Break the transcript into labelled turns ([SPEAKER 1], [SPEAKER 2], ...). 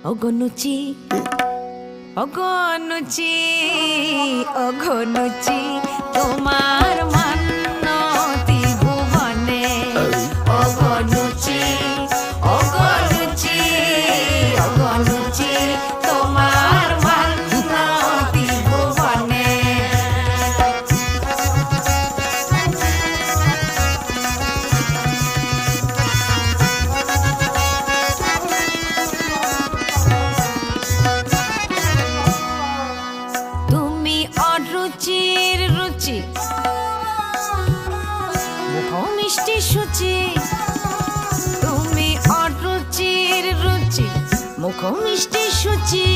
[SPEAKER 1] অগনুচি অগনুচি অগনুচি তোমার মান্যতি ভুবনে অগনুচি অগনুচি অগনুচি তোমার মান্যতি ভুবনে অরুচির রুচি মুখ মিষ্টি সুচি তুমি অরুচির রুচি মুখ মিষ্টি সুচি